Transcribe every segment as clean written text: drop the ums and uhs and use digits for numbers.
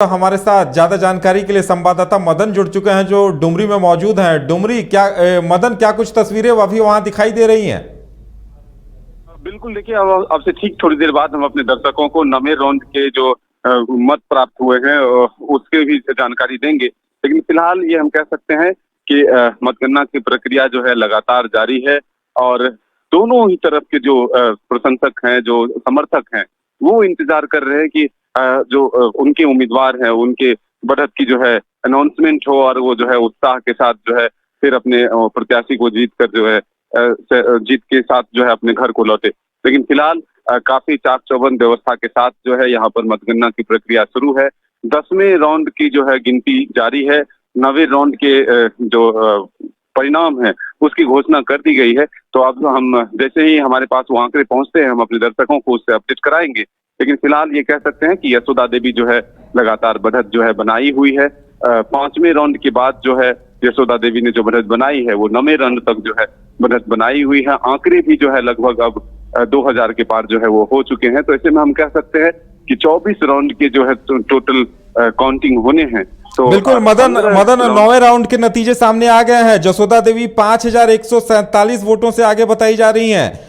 हमारे साथ ज्यादा जानकारी के लिए संवाददाता मदन जुड़ चुके हैं जो डुमरी में मौजूद हैं। डुमरी मदन, क्या कुछ तस्वीरें अभी वहां दिखाई दे रही हैं? बिल्कुल, देखिए अब से ठीक थोड़ी देर बाद हम अपने दर्शकों को नवे राउंड के जो मत प्राप्त हुए हैं उसके भी जानकारी देंगे। लेकिन फिलहाल ये हम कह सकते हैं कि मतगणना की प्रक्रिया जो है लगातार जारी है और दोनों ही तरफ के जो प्रशंसक हैं, जो समर्थक हैं, वो इंतजार कर रहे हैं कि जो उनके उम्मीदवार हैं उनके बढ़त की जो है अनाउंसमेंट हो और वो जो है उत्साह के साथ जो है फिर अपने प्रत्याशी को जीत कर जो है जीत के साथ जो है अपने घर को लौटे। लेकिन फिलहाल काफी चाक चौबंद व्यवस्था के साथ जो है यहाँ पर मतगणना की प्रक्रिया शुरू है। 10वें राउंड की जो है गिनती जारी है। 9वें राउंड के जो परिणाम है उसकी घोषणा कर दी गई है। तो अब हम जैसे ही हमारे पास वो आंकड़े पहुंचते हैं हम अपने दर्शकों को उससे अपडेट कराएंगे। लेकिन फिलहाल ये कह सकते हैं कि यशोदा देवी जो है लगातार बढ़त जो है बनाई हुई है। 5वें राउंड के बाद जो है यशोदा देवी ने जो बढ़त बनाई है वो 9वें राउंड तक जो है बढ़त बनाई हुई है। आंकड़े भी जो है लगभग अब 2000 के पार जो है वो हो चुके हैं। तो ऐसे में हम कह सकते हैं कि 24 राउंड के जो है टोटल काउंटिंग होने हैं। तो बिल्कुल मदन 9वें राउंड के नतीजे सामने आ गए हैं। यशोदा देवी 5147 वोटों से आगे बताई जा रही हैं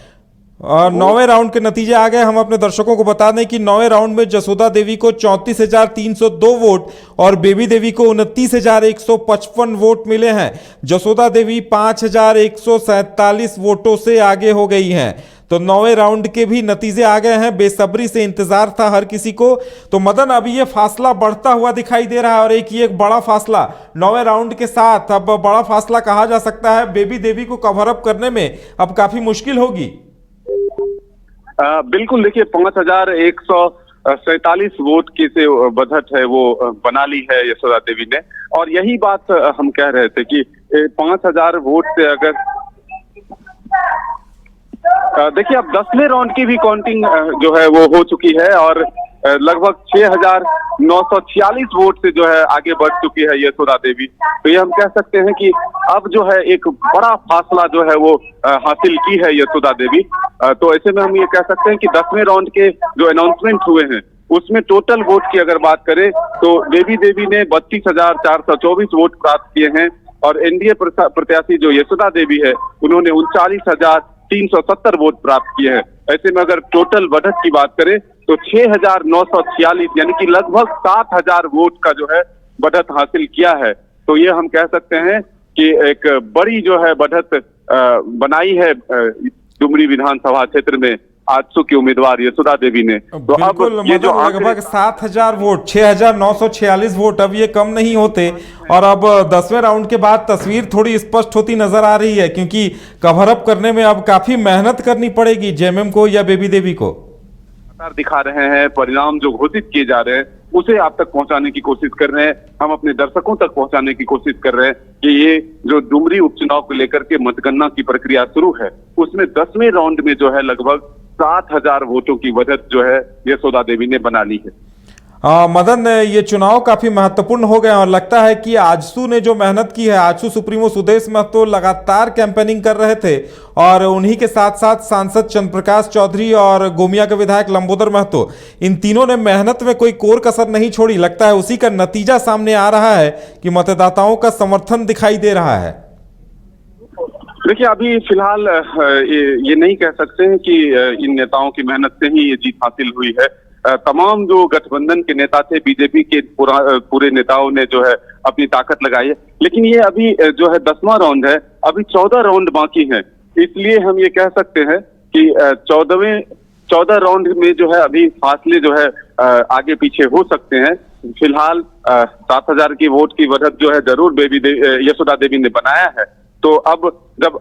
और 9वें राउंड के नतीजे आ गए। हम अपने दर्शकों को बता दें कि 9वें राउंड में यशोदा देवी को 34,302 वोट और बेबी देवी को 29,155 वोट मिले हैं। यशोदा देवी 5,147 वोटों से आगे हो गई हैं। तो 9वें राउंड के भी नतीजे आ गए हैं। बेसब्री से इंतजार था हर किसी को। तो मदन, अभी ये फासला बढ़ता हुआ दिखाई दे रहा है और एक बड़ा फासला 9वें राउंड के साथ अब बड़ा फासला कहा जा सकता है। बेबी देवी को कवर अप करने में अब काफी मुश्किल होगी। बिल्कुल, देखिए 5147 वोट की से बढ़त है वो बना ली है यशोदा देवी ने। और यही बात हम कह रहे थे कि 5000 वोट से अगर देखिए अब 10वें राउंड की भी काउंटिंग जो है वो हो चुकी है और लगभग 6946 वोट से जो है आगे बढ़ चुकी है यशोदा देवी। तो ये हम कह सकते हैं कि अब जो है एक बड़ा फासला जो है वो हासिल की है यशोदा देवी। तो ऐसे में हम ये कह सकते हैं कि 10वें राउंड के जो अनाउंसमेंट हुए हैं उसमें टोटल वोट की अगर बात करें तो बेबी देवी ने 32,424 वोट प्राप्त किए हैं और एनडीए प्रत्याशी जो यशोदा देवी है उन्होंने 39,370 वोट प्राप्त किए हैं। ऐसे में अगर टोटल बढ़त की बात करें तो 6,946 यानी कि लगभग 7,000 वोट का जो है बढ़त हासिल किया है। तो ये हम कह सकते हैं कि एक बड़ी जो है बढ़त बनाई है डुमरी विधानसभा क्षेत्र में आजसू की उम्मीदवार यशोदा देवी ने। तो अब ये जो लगभग 7,000 वोट, 6,946 वोट अब ये कम नहीं होते। और अब 10वें राउंड के बाद तस्वीर थोड़ी स्पष्ट होती नजर आ रही है क्योंकि कवर अप करने में अब काफी मेहनत करनी पड़ेगी जेएमएम को या बेबी देवी को। दिखा रहे हैं परिणाम जो घोषित किए जा रहे हैं उसे आप तक पहुंचाने की कोशिश कर रहे हैं। हम अपने दर्शकों तक पहुंचाने की कोशिश कर रहे हैं कि ये जो डुमरी उपचुनाव को लेकर के मतगणना की प्रक्रिया शुरू है उसमें 10वें राउंड में जो है लगभग 7,000 वोटों की बढ़त जो है यशोदा देवी ने बना ली है। मदन, ये चुनाव काफी महत्वपूर्ण हो गए और लगता है कि आजसू ने जो मेहनत की है, आजसू सुप्रीमो सुदेश महतो लगातार कैंपेनिंग कर रहे थे और उन्हीं के साथ साथ सांसद चंद्रप्रकाश चौधरी और गोमिया के विधायक लंबोदर महतो, इन तीनों ने मेहनत में कोई कोर कसर नहीं छोड़ी। लगता है उसी का नतीजा सामने आ रहा है कि मतदाताओं का समर्थन दिखाई दे रहा है। देखिए अभी फिलहाल ये नहीं कह सकते हैं कि इन नेताओं की मेहनत से ही ये जीत हासिल हुई है। तमाम जो गठबंधन के नेता थे, बीजेपी के पूरे नेताओं ने जो है अपनी ताकत लगाई है। लेकिन ये अभी जो है 10वां राउंड है, अभी 14 राउंड बाकी हैं। इसलिए हम ये कह सकते हैं कि 14 राउंड में जो है अभी फासले जो है आगे पीछे हो सकते हैं। फिलहाल 7,000 की वोट की बढ़त जो है जरूर यशोदा देवी ने बनाया है। तो अब जब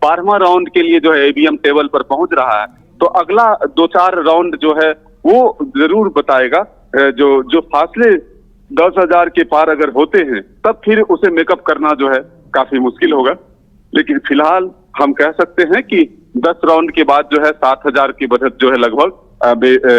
12वां राउंड के लिए जो है ईवीएम टेबल पर पहुंच रहा है तो अगला 2-4 राउंड जो है वो जरूर बताएगा। जो फासले 10,000 के पार अगर होते हैं तब फिर उसे मेकअप करना जो है काफी मुश्किल होगा। लेकिन फिलहाल हम कह सकते हैं कि 10 राउंड के बाद जो है 7,000 की बढ़त जो है लगभग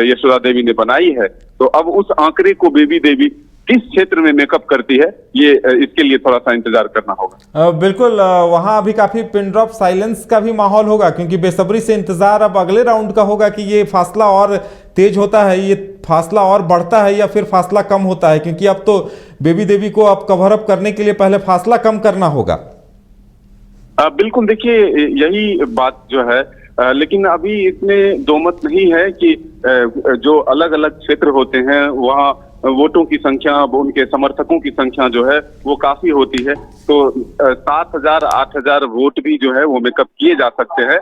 यशोदा देवी ने बनाई है। तो अब उस आंकड़े को बेबी देवी किस क्षेत्र में मेकअप करती है ये इसके लिए थोड़ा सा इंतजार करना होगा। बिल्कुल, वहां अभी काफी पिन ड्रॉप साइलेंस का भी माहौल होगा क्योंकि बेसब्री से इंतजार अब अगले राउंड का होगा कि ये फासला और तेज होता है ये फासला और बढ़ता है या फिर फासला कम होता है, क्योंकि अब तो बेबी देवी को अब कवर अप करने के लिए पहले फासला कम करना होगा। बिल्कुल, देखिए यही बात जो है, लेकिन अभी इसमें दो मत नहीं है कि जो अलग अलग क्षेत्र होते हैं वहाँ वोटों की संख्या, उनके समर्थकों की संख्या जो है वो काफी होती है। तो 7,000 8,000 वोट भी जो है वो मेकअप किए जा सकते हैं।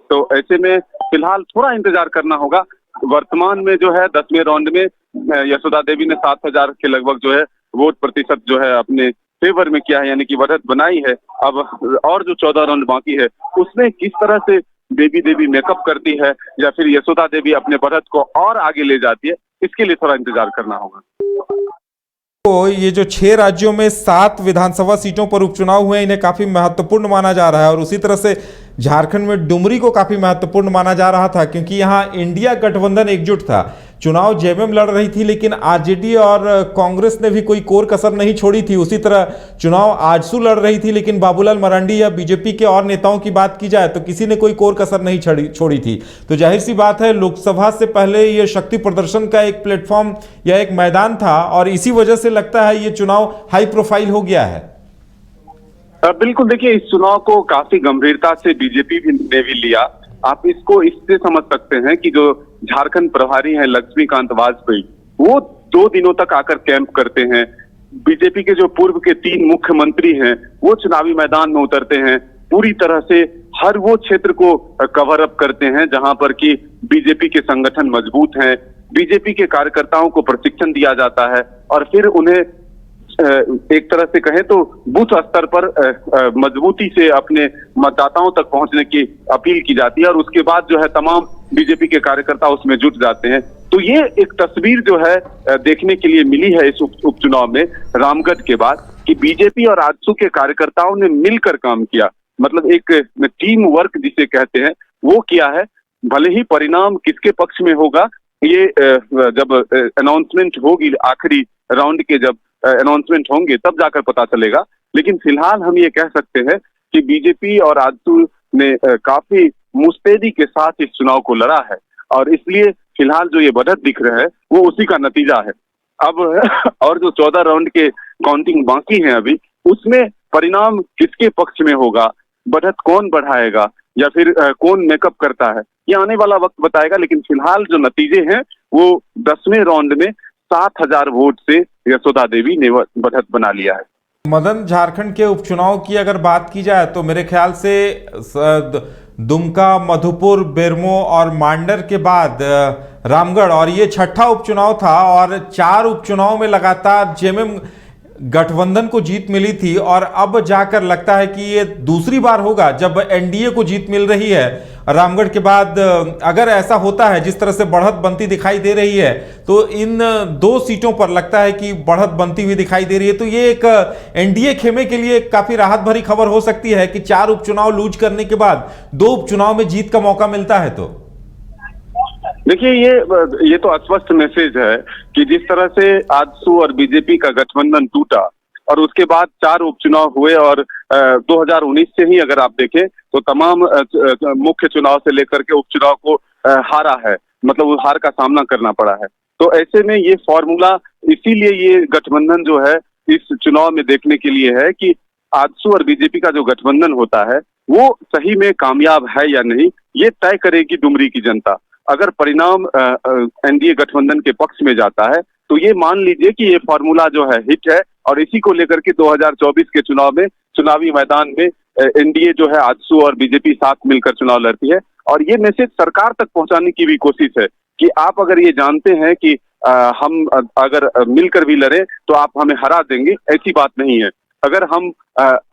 तो ऐसे में फिलहाल थोड़ा इंतजार करना होगा। वर्तमान में जो है 10वें राउंड में यशोदा देवी ने 7,000 के लगभग जो है वोट प्रतिशत जो है अपने फेवर में किया है, यानी कि बढ़त बनाई है। अब और जो 14 राउंड बाकी है उसमें किस तरह से बेबी देवी मेकअप करती है या फिर यशोदा देवी अपने बढ़त को और आगे ले जाती है, इसके लिए थोड़ा इंतजार करना होगा। तो ये जो 6 राज्यों में 7 विधानसभा सीटों पर उपचुनाव हुए, इन्हें काफी महत्वपूर्ण माना जा रहा है। और उसी तरह से झारखंड में डुमरी को काफी महत्वपूर्ण माना जा रहा था, क्योंकि यहाँ इंडिया गठबंधन एकजुट था। चुनाव जेएमएम लड़ रही थी, लेकिन आरजेडी और कांग्रेस ने भी कोई कोर कसर नहीं छोड़ी थी। उसी तरह चुनाव आजसू लड़ रही थी, लेकिन बाबूलाल मरांडी या बीजेपी के और नेताओं की बात की जाए तो किसी ने कोई कोर कसर नहीं छोड़ी थी। तो जाहिर सी बात है, लोकसभा से पहले ये शक्ति प्रदर्शन का एक प्लेटफॉर्म या एक मैदान था, और इसी वजह से लगता है ये चुनाव हाई प्रोफाइल हो गया है। बिल्कुल, देखिए इस चुनाव को काफी गंभीरता से बीजेपी ने भी लिया। आप इसको इससे समझ सकते हैं कि जो झारखंड प्रभारी हैं लक्ष्मीकांत वाजपेयी, वो 2 दिनों तक आकर कैंप करते हैं। बीजेपी के जो पूर्व के 3 मुख्यमंत्री हैं वो चुनावी मैदान में उतरते हैं, पूरी तरह से हर वो क्षेत्र को कवर अप करते हैं जहां पर कि बीजेपी के संगठन मजबूत हैं। बीजेपी के कार्यकर्ताओं को प्रशिक्षण दिया जाता है और फिर उन्हें एक तरह से कहें तो बूथ स्तर पर मजबूती से अपने मतदाताओं तक पहुंचने की अपील की जाती है, और उसके बाद जो है तमाम बीजेपी के कार्यकर्ता उसमें जुट जाते हैं। तो ये एक तस्वीर जो है देखने के लिए मिली है इस उपचुनाव में रामगढ़ के बाद, कि बीजेपी और आजसू के कार्यकर्ताओं ने मिलकर काम किया। मतलब एक टीम वर्क जिसे कहते हैं वो किया है। भले ही परिणाम किसके पक्ष में होगा ये जब अनाउंसमेंट होगी, आखिरी राउंड के जब अनाउंसमेंट होंगे तब जाकर पता चलेगा, लेकिन फिलहाल हम ये कह सकते हैं कि बीजेपी और आजसू ने काफी मुस्तैदी के साथ इस चुनाव को लड़ा है, और इसलिए फिलहाल जो ये बढ़त दिख रहा है वो उसी का नतीजा है। अब और जो 14 राउंड के काउंटिंग बाकी हैं अभी, उसमें परिणाम किसके पक्ष में होगा, बढ़त कौन बढ़ाएगा या फिर कौन मेकअप करता है, ये आने वाला वक्त बताएगा। लेकिन फिलहाल जो नतीजे हैं वो 10वें राउंड में 7,000 वोट से यशोदा देवी ने बढ़त बना लिया है। मदन, झारखंड के उपचुनाव की अगर बात की जाए तो मेरे ख्याल से दुमका, मधुपुर, बेरमो और मांडर के बाद रामगढ़, और ये 6ठा उपचुनाव था, और 4 उपचुनाव में लगातार जेएमएम गठबंधन को जीत मिली थी, और अब जाकर लगता है कि ये दूसरी बार होगा जब एनडीए को जीत मिल रही है रामगढ़ के बाद। अगर ऐसा होता है जिस तरह से बढ़त बनती दिखाई दे रही है, तो इन 2 सीटों पर लगता है कि बढ़त बनती हुई दिखाई दे रही है। तो ये एक एनडीए खेमे के लिए काफी राहत भरी खबर हो सकती है कि 4 उपचुनाव लूज करने के बाद 2 उपचुनाव में जीत का मौका मिलता है। तो देखिए ये तो स्पष्ट मैसेज है कि जिस तरह से आजसू और बीजेपी का गठबंधन टूटा और उसके बाद 4 उपचुनाव हुए, और 2019 से ही अगर आप देखें तो तमाम मुख्य चुनाव से लेकर के उपचुनाव को हारा है, मतलब उस हार का सामना करना पड़ा है। तो ऐसे में ये फॉर्मूला, इसीलिए ये गठबंधन जो है इस चुनाव में देखने के लिए है कि आजसू और बीजेपी का जो गठबंधन होता है वो सही में कामयाब है या नहीं, ये तय करेगी डुमरी की जनता। अगर परिणाम एनडीए गठबंधन के पक्ष में जाता है तो ये मान लीजिए कि ये फॉर्मूला जो है हिट है, और इसी को लेकर के 2024 के चुनाव में चुनावी मैदान में एनडीए जो है आजसू और बीजेपी साथ मिलकर चुनाव लड़ती है। और ये मैसेज सरकार तक पहुंचाने की भी कोशिश है कि आप अगर ये जानते हैं कि हम अगर मिलकर भी लड़े तो आप हमें हरा देंगे, ऐसी बात नहीं है। अगर हम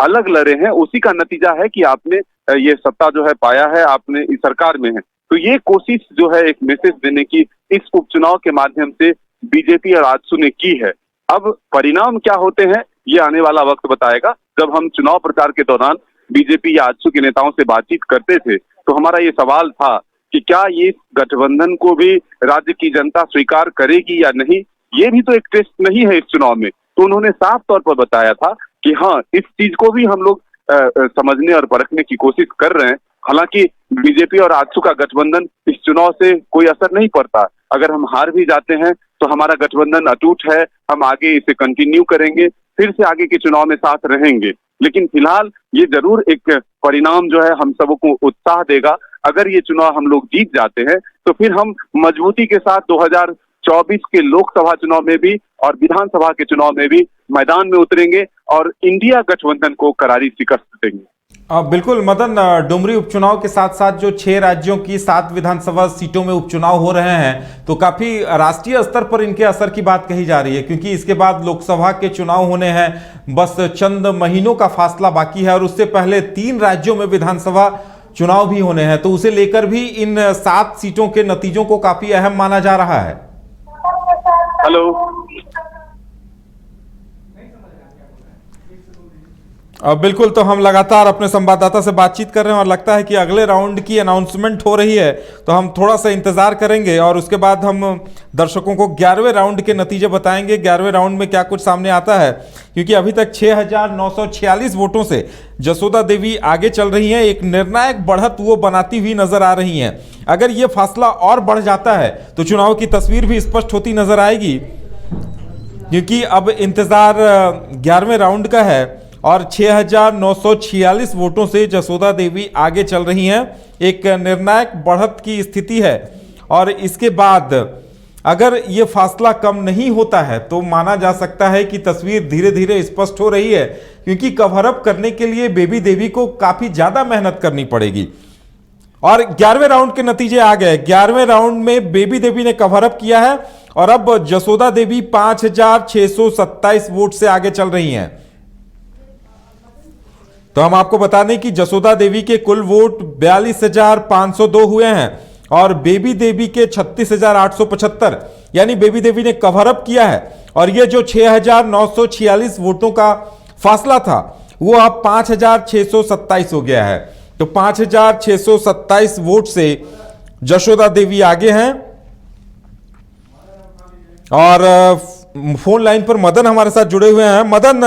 अलग लड़े हैं उसी का नतीजा है कि आपने ये सत्ता जो है पाया है, आपने इस सरकार में है। तो ये कोशिश जो है एक मैसेज देने की इस उपचुनाव के माध्यम से बीजेपी और आजसू ने की है। अब परिणाम क्या होते हैं ये आने वाला वक्त बताएगा। जब हम चुनाव प्रचार के दौरान बीजेपी या आजसू के नेताओं से बातचीत करते थे तो हमारा ये सवाल था कि क्या ये गठबंधन को भी राज्य की जनता स्वीकार करेगी या नहीं, ये भी तो एक टेस्ट नहीं है इस चुनाव में। तो उन्होंने साफ तौर पर बताया था कि हाँ, इस चीज को भी हम लोग समझने और परखने की कोशिश कर रहे हैं। हालांकि बीजेपी और आजसू का गठबंधन इस चुनाव से कोई असर नहीं पड़ता। अगर हम हार भी जाते हैं तो हमारा गठबंधन अटूट है, हम आगे इसे कंटिन्यू करेंगे, फिर से आगे के चुनाव में साथ रहेंगे। लेकिन फिलहाल ये जरूर एक परिणाम जो है हम सबको उत्साह देगा। अगर ये चुनाव हम लोग जीत जाते हैं तो फिर हम मजबूती के साथ 2024 के लोकसभा चुनाव में भी और विधानसभा के चुनाव में भी मैदान में उतरेंगे और इंडिया गठबंधन को करारी शिकस्त देंगे। बिल्कुल मदन, डुमरी उपचुनाव के साथ साथ जो 6 राज्यों की 7 विधानसभा सीटों में उपचुनाव हो रहे हैं तो काफी राष्ट्रीय स्तर पर इनके असर की बात कही जा रही है, क्योंकि इसके बाद लोकसभा के चुनाव होने हैं, बस चंद महीनों का फासला बाकी है और उससे पहले 3 राज्यों में विधानसभा चुनाव भी होने हैं, तो उसे लेकर भी इन 7 सीटों के नतीजों को काफी अहम माना जा रहा है। हेलो, बिल्कुल, तो हम लगातार अपने संवाददाता से बातचीत कर रहे हैं और लगता है कि अगले राउंड की अनाउंसमेंट हो रही है, तो हम थोड़ा सा इंतजार करेंगे और उसके बाद हम दर्शकों को 11वें राउंड के नतीजे बताएंगे। 11वें राउंड में क्या कुछ सामने आता है, क्योंकि अभी तक 6,946 वोटों से जसोदा देवी आगे चल रही हैं। एक निर्णायक बढ़त वो बनाती हुई नजर आ रही हैं। अगर ये फासला और बढ़ जाता है तो चुनाव की तस्वीर भी स्पष्ट होती नजर आएगी, क्योंकि अब इंतजार 11वें राउंड का है और 6,946 वोटों से जसोदा देवी आगे चल रही हैं। एक निर्णायक बढ़त की स्थिति है और इसके बाद अगर ये फासला कम नहीं होता है तो माना जा सकता है कि तस्वीर धीरे धीरे स्पष्ट हो रही है, क्योंकि कवर अप करने के लिए बेबी देवी को काफी ज्यादा मेहनत करनी पड़ेगी। और 11वें राउंड के नतीजे आ गए। 11वें राउंड में बेबी देवी ने कवर अप किया है और अब जसोदा देवी 5,627 वोट से आगे चल रही हैं। तो हम आपको बता दें कि जसोदा देवी के कुल वोट 42,502 हुए हैं और बेबी देवी के 36,875, यानी बेबी देवी ने कवर अप किया है। और ये जो 6,946 वोटों का फासला था वो अब 5,627 हो गया है। तो 5,627 वोट से जसोदा देवी आगे हैं। और फोन लाइन पर मदन हमारे साथ जुड़े हुए हैं। मदन,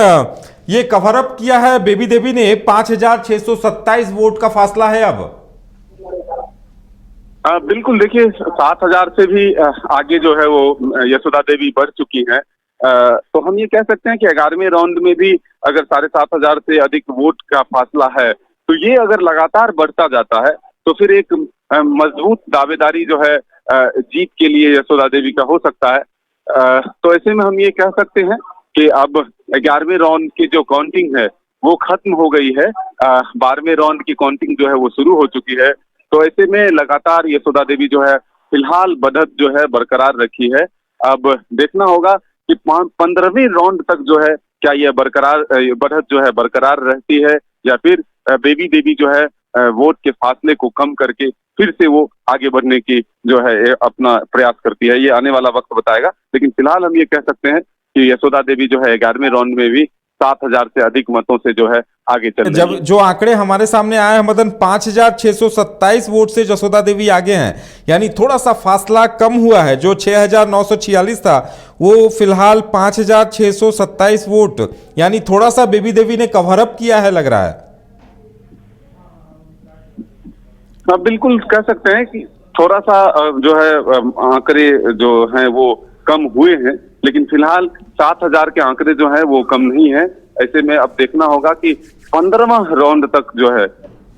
ये कवर अप किया है बेबी देवी ने, 5,627 वोट का फासला है अब। बिल्कुल, देखिए 7,000 से भी आगे जो है वो यशोदा देवी बढ़ चुकी हैं। तो हम ये कह सकते हैं कि 11वें राउंड में भी अगर 7,500 से अधिक वोट का फासला है तो ये अगर लगातार बढ़ता जाता है तो फिर एक मजबूत दावेदारी जो है जीत के लिए यशोदा देवी का हो सकता है। तो ऐसे में हम ये कह सकते हैं कि अब 11वें राउंड की जो काउंटिंग है वो खत्म हो गई है। 12वें राउंड की काउंटिंग जो है वो शुरू हो चुकी है। तो ऐसे में लगातार यशोदा देवी जो है फिलहाल बढ़त जो है बरकरार रखी है। अब देखना होगा कि 15वें राउंड तक जो है क्या यह बरकरार बढ़त जो है बरकरार रहती है या फिर बेबी देवी जो है वोट के फासले को कम करके फिर से वो आगे बढ़ने की जो है अपना प्रयास करती है। ये आने वाला वक्त बताएगा, लेकिन फिलहाल हम ये कह सकते हैं कि यशोदा देवी जो है 11वें राउंड में भी 7,000 से अधिक मतों से जो है आगे चल रही है। जब जो आंकड़े हमारे सामने आए हैं मदन, 5,627 वोट से जसोदा देवी आगे हैं, यानी थोड़ा सा फासला कम हुआ है। जो 6,946 था वो फिलहाल 5,627 वोट, यानी थोड़ा सा बेबी देवी ने कवर अप किया है लग रहा है। हाँ, बिल्कुल कह सकते हैं कि थोड़ा सा जो है आंकड़े जो हैं वो कम हुए हैं, लेकिन फिलहाल 7,000 के आंकड़े जो हैं वो कम नहीं है। ऐसे में अब देखना होगा कि 15वां राउंड तक जो है,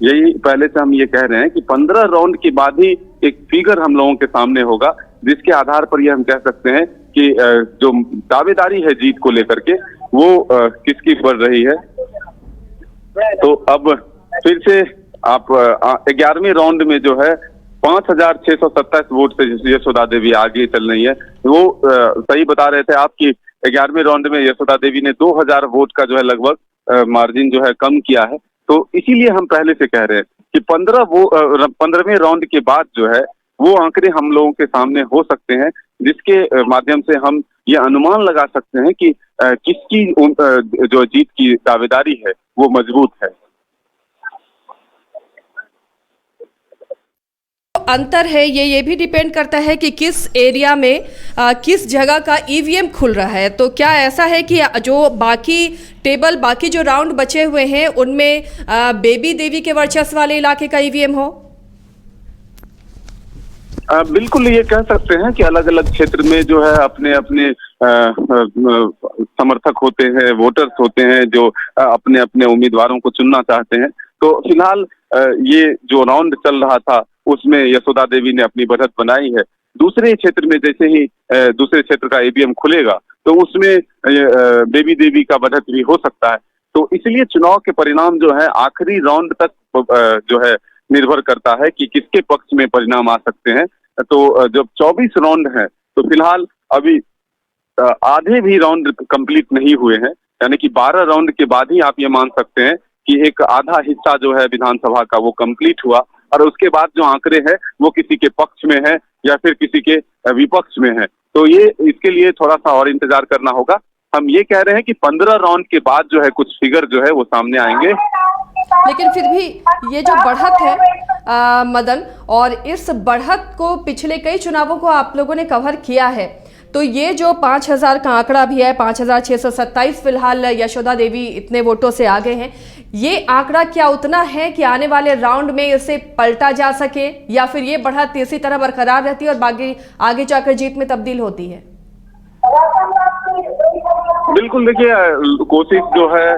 यही पहले से हम ये कह रहे हैं कि 15 राउंड के बाद ही एक फिगर हम लोगों के सामने होगा जिसके आधार पर ये हम कह सकते हैं कि जो दावेदारी है जीत को लेकर के वो किसकी बढ़ रही है। तो अब फिर से आप 11वें राउंड में जो है 5,627 वोट से यशोदा देवी आगे चल रही है। वो सही बता रहे थे आप कि 11वें राउंड में यशोदा देवी ने 2,000 वोट का जो है लगभग मार्जिन जो है कम किया है। तो इसीलिए हम पहले से कह रहे हैं कि 15वें राउंड के बाद जो है वो आंकड़े हम लोगों के सामने हो सकते हैं, जिसके माध्यम से हम ये अनुमान लगा सकते हैं कि किसकी जो जीत की दावेदारी है वो मजबूत है। अंतर है ये भी डिपेंड करता है कि किस एरिया में किस जगह का ईवीएम खुल रहा है। तो क्या ऐसा है कि जो बाकी जो राउंड बचे हुए हैं उनमें बेबी देवी के वर्चस्व वाले इलाके का ईवीएम हो? बिल्कुल ये कह सकते हैं कि अलग अलग क्षेत्र में जो है अपने अपने समर्थक होते हैं, वोटर्स होते हैं जो अपने अपने उम्मीदवारों को चुनना चाहते हैं। तो फिलहाल ये जो राउंड चल रहा था उसमें यशोदा देवी ने अपनी बढ़त बनाई है। दूसरे क्षेत्र में जैसे ही दूसरे क्षेत्र का ईवीएम खुलेगा तो उसमें बेबी देवी का बढ़त भी हो सकता है। तो इसलिए चुनाव के परिणाम जो है आखिरी राउंड तक जो है निर्भर करता है कि किसके पक्ष में परिणाम आ सकते हैं। तो जब 24 राउंड हैं तो फिलहाल अभी आधे भी राउंड कंप्लीट नहीं हुए हैं, यानी कि 12 राउंड के बाद ही आप ये मान सकते हैं कि एक आधा हिस्सा जो है विधानसभा का वो कंप्लीट हुआ और उसके बाद जो आंकड़े हैं वो किसी के पक्ष में है या फिर किसी के विपक्ष में है। तो ये इसके लिए थोड़ा सा और इंतजार करना होगा। हम ये कह रहे हैं कि 15 राउंड के बाद जो है कुछ फिगर जो है वो सामने आएंगे। लेकिन फिर भी ये जो बढ़त है मदन, और इस बढ़त को पिछले कई चुनावों को आप लोगों ने कवर किया है, तो ये जो 5000 का आंकड़ा भी है, 5627 फिलहाल यशोदा देवी इतने वोटों से आगे हैं, ये आंकड़ा क्या उतना है कि आने वाले राउंड में इसे पलटा जा सके या फिर ये बढ़त इसी तरह बरकरार रहती है और बाकी आगे जाकर जीत में तब्दील होती है? बिल्कुल देखिए, कोशिश जो है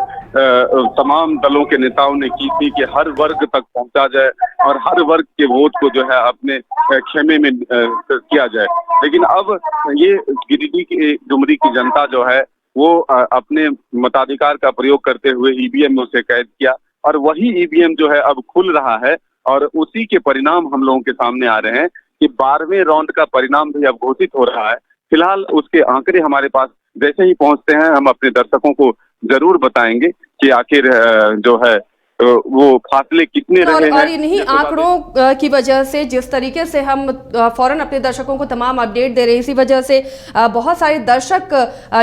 तमाम दलों के नेताओं ने की थी कि हर वर्ग तक पहुंचा जाए और हर वर्ग के वोट को जो है अपने खेमे में किया जाए। लेकिन अब ये गिरिडीह की डुमरी की जनता जो है वो अपने मताधिकार का प्रयोग करते हुए ईवीएम में उसे कैद किया और वही ईवीएम जो है अब खुल रहा है और उसी के परिणाम हम लोगों के सामने आ रहे हैं कि 12वें राउंड का परिणाम भी अब घोषित हो रहा है। फिलहाल उसके आंकड़े हमारे पास जैसे ही पहुंचते हैं हम अपने दर्शकों को जरूर बताएंगे कि आखिर जो है वो फासले कितने रहे हैं। और इन्हीं आंकड़ों की वजह से जिस तरीके से हम फौरन अपने दर्शकों को तमाम अपडेट दे रहे हैं, इसी वजह से बहुत सारे दर्शक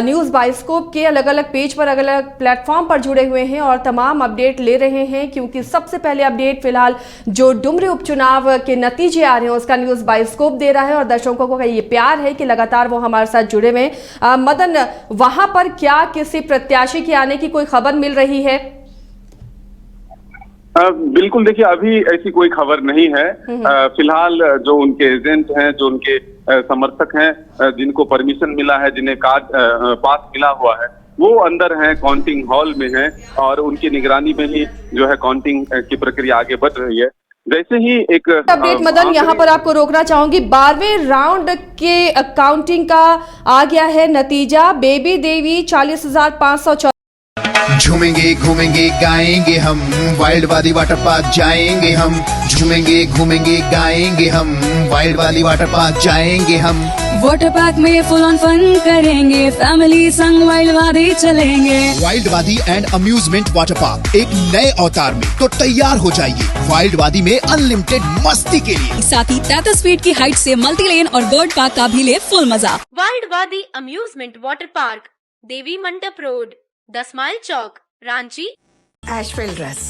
न्यूज़ बाइस्कोप के अलग अलग पेज पर, अलग अलग प्लेटफॉर्म पर जुड़े हुए हैं और तमाम अपडेट ले रहे हैं, क्योंकि सबसे पहले अपडेट फिलहाल जो डुमरी उपचुनाव के नतीजे आ रहे हैं उसका न्यूज़ बाइस्कोप दे रहा है और दर्शकों को ये प्यार है कि लगातार वो हमारे साथ जुड़े हुए हैं। मदन, वहां पर क्या किसी प्रत्याशी के आने की कोई खबर मिल रही है? बिल्कुल देखिए, अभी ऐसी कोई खबर नहीं है। फिलहाल जो उनके एजेंट हैं, जो उनके समर्थक हैं, जिनको परमिशन मिला है, जिन्हें कार्ड पास मिला हुआ है, वो अंदर हैं, काउंटिंग हॉल में हैं और उनकी निगरानी में ही जो है काउंटिंग की प्रक्रिया आगे बढ़ रही है। जैसे ही एक अपडेट मदन यहाँ पर आपको रोकना चाहूंगी, 12वें राउंड के काउंटिंग का आ गया है नतीजा। बेबी देवी 40,514। झूमेंगे घूमेंगे गाएंगे हम, वाइल्ड वाली वाटर पार्क जाएंगे हम। झूमेंगे घूमेंगे गाएंगे हम, वाइल्ड वाली वाटर पार्क जाएंगे हम। वाटर पार्क में फुल ऑन फन करेंगे, फैमिली संग वाइल्ड वादी चलेंगे। वाइल्ड वादी एंड अम्यूजमेंट वाटर पार्क एक नए अवतार में तो तैयार हो जाइए वाइल्ड वादी में अनलिमिटेड मस्ती के लिए। साथ ही 33 फीट की हाइट से मल्टी लेन और बर्ड पार्क का भी ले फुल मजा। वाइल्ड वादी amusement water park, Devi Mandap road, 10 mile Chowk, Ranchi. Ashwell ड्रेस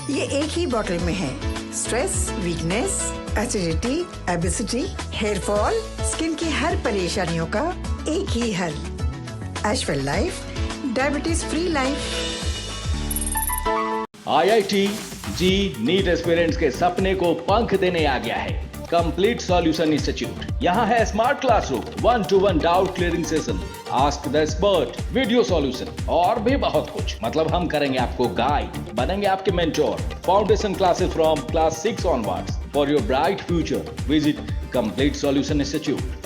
ये एक ही बॉटल में है। Stress, weakness, acidity, obesity, hair fall, skin की हर परेशानियों का एक ही हल। Ashwell life, diabetes free life. IIT JEE NEET aspirants के सपने को पंख देने आ गया है कंप्लीट सॉल्यूशन इंस्टीट्यूट। यहाँ है smart classroom, 1-to-1 doubt clearing session, ask the expert, video solution और भी बहुत कुछ। मतलब हम करेंगे आपको गाइड, बनेंगे आपके mentor. Foundation classes from class 6 onwards for your bright future. Visit complete solution institute.